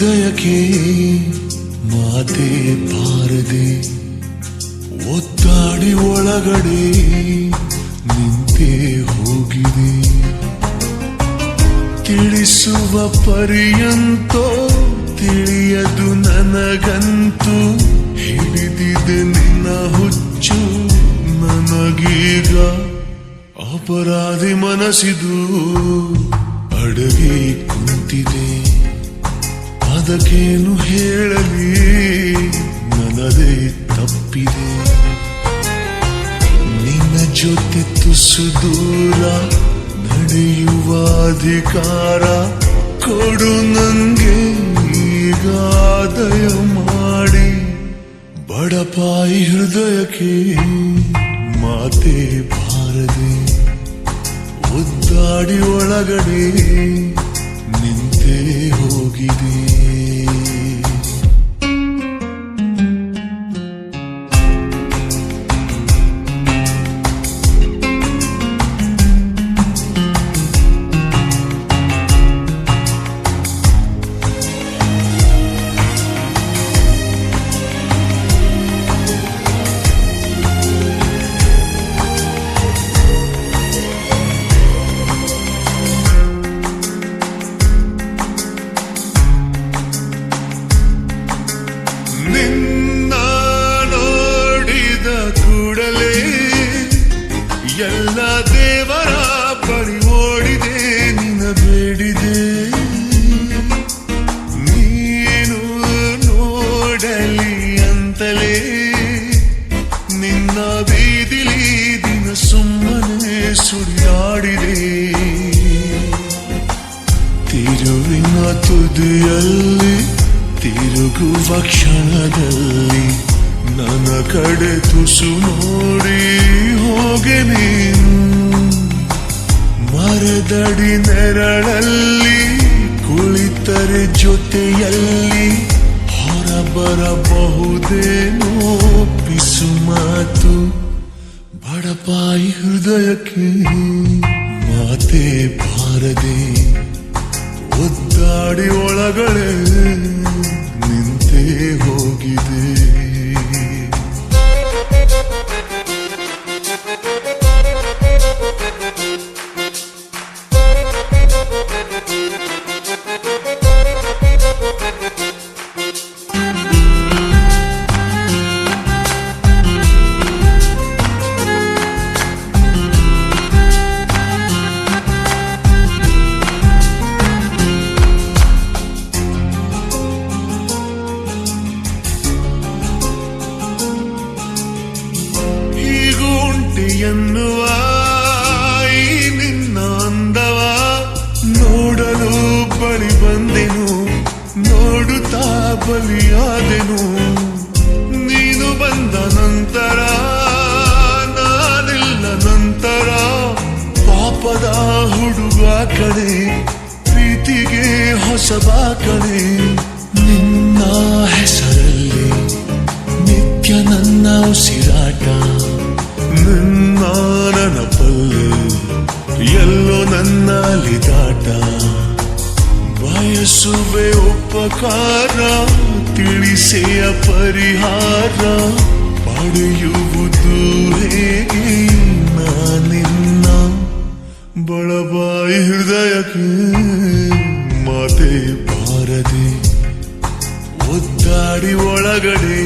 ಹೃದಯಕ್ಕೆ ಮಾತೆ ಬಾರದೆ ಒತ್ತಾಡಿ ಒಳಗಡೆ ನಿಂತೇ ಹೋಗಿದೆ. ತಿಳಿಸುವ ಪರ್ಯಂತೋ ತಿಳಿಯದು ನನಗಂತೂ, ಹಿಡಿದಿದೆ ನಿನ್ನ ಹುಚ್ಚು ನನಗೀಗ. ಅಪರಾಧಿ ಮನಸ್ಸಿದು ಅಡಗಿ ಕುಂತಿದೆ, ಅದಕ್ಕೇನು ಹೇಳಲಿ ನನ್ನದೇ ತಪ್ಪಿದೆ. ನಿನ್ನ ಜೊತೆ ತುಸು ದೂರ ನಡೆಯುವ ಅಧಿಕಾರ ಕೊಡು ನಂಗೆ ಈಗ ದಯ ಮಾಡಿ. ಬಡಪಾಯಿ ಹೃದಯಕ್ಕೆ ಮಾತೆ ಬಾರದೆ ಒದ್ದಾಡಿ ಒಳಗಡೆ ನಿಂತೇ ಹೋಗಿದೆ. ನಿನ್ನ ನೋಡಿದ ಕೂಡಲೇ ಎಲ್ಲ ದೇವರ ಬಳಿ ಓಡಿದೆ, ನಿನ್ನ ಬೇಡಿದೆ. ನೀನು ನೋಡಲಿ ಅಂತಲೇ ನಿನ್ನ ಬೀದಿಲಿ ದಿನ ಸುಮ್ಮನೆ ಸುಳಿದಾಡಿದೆ. ತಿರುವಿನ ತುದಿಯಲ್ಲಿ ತಿರುಗುವ ಕ್ಷಣದಲ್ಲಿ ನನ್ನ ಕಡೆ ತುಸು ನೋಡಿ ಹೋಗೆ ನೀನು. ಮರದಡಿ ನೆರಳಲ್ಲಿ ಕುಳಿತರೆ ಜೊತೆಯಲ್ಲಿ ಹೊರಬರಬಹುದೇನೋ ಪಿಸು ಮಾತು. ಬಡಪಾಯಿ ಹೃದಯಕ್ಕೆ ಮಾತೆ ಬಾರದೆ ಒದ್ದಾಡಿ ಒಳಗಡೆ ನಿಂತೇ ಹೋಗಿದೆ. ಎನ್ನುವ ಈ ನಿನ್ನ ಅಂದವ ನೋಡಲು ಬಳಿ ಬಂದೆನು, ನೋಡುತ್ತಾ ಬಲಿಯಾದೆನು. ನೀನು ಬಂದ ನಂತರ ನಾನಿಲ್ಲ ನಂತರ ಪಾಪದ ಹುಡುಗ ಕಡೆ, ಪ್ರೀತಿಗೆ ಹೊಸಬ ಕಡೆ. ನಿನ್ನ ಹೆಸರಲ್ಲಿ ನಿತ್ಯ ನನ್ನ ಉಸಿರಾಟ, ನಿನ್ನ ನೆನಪಲ್ಲಿ ಎಲ್ಲೋ ನನ್ನ ಅಲಿದಾಟ. ಬಯಸುವೆ ಉಪಕಾರ ತಿಳಿಸೆಯ ಪರಿಹಾರ, ಪಡೆಯುವುದು ಹೇಗೆ ನಾನಿನ್ನ. ಬಡಪಾಯಿ ಹೃದಯಕ್ಕೆ ಮಾತೆ ಬಾರದೆ ಒದ್ದಾಡಿ ಒಳಗಡೆ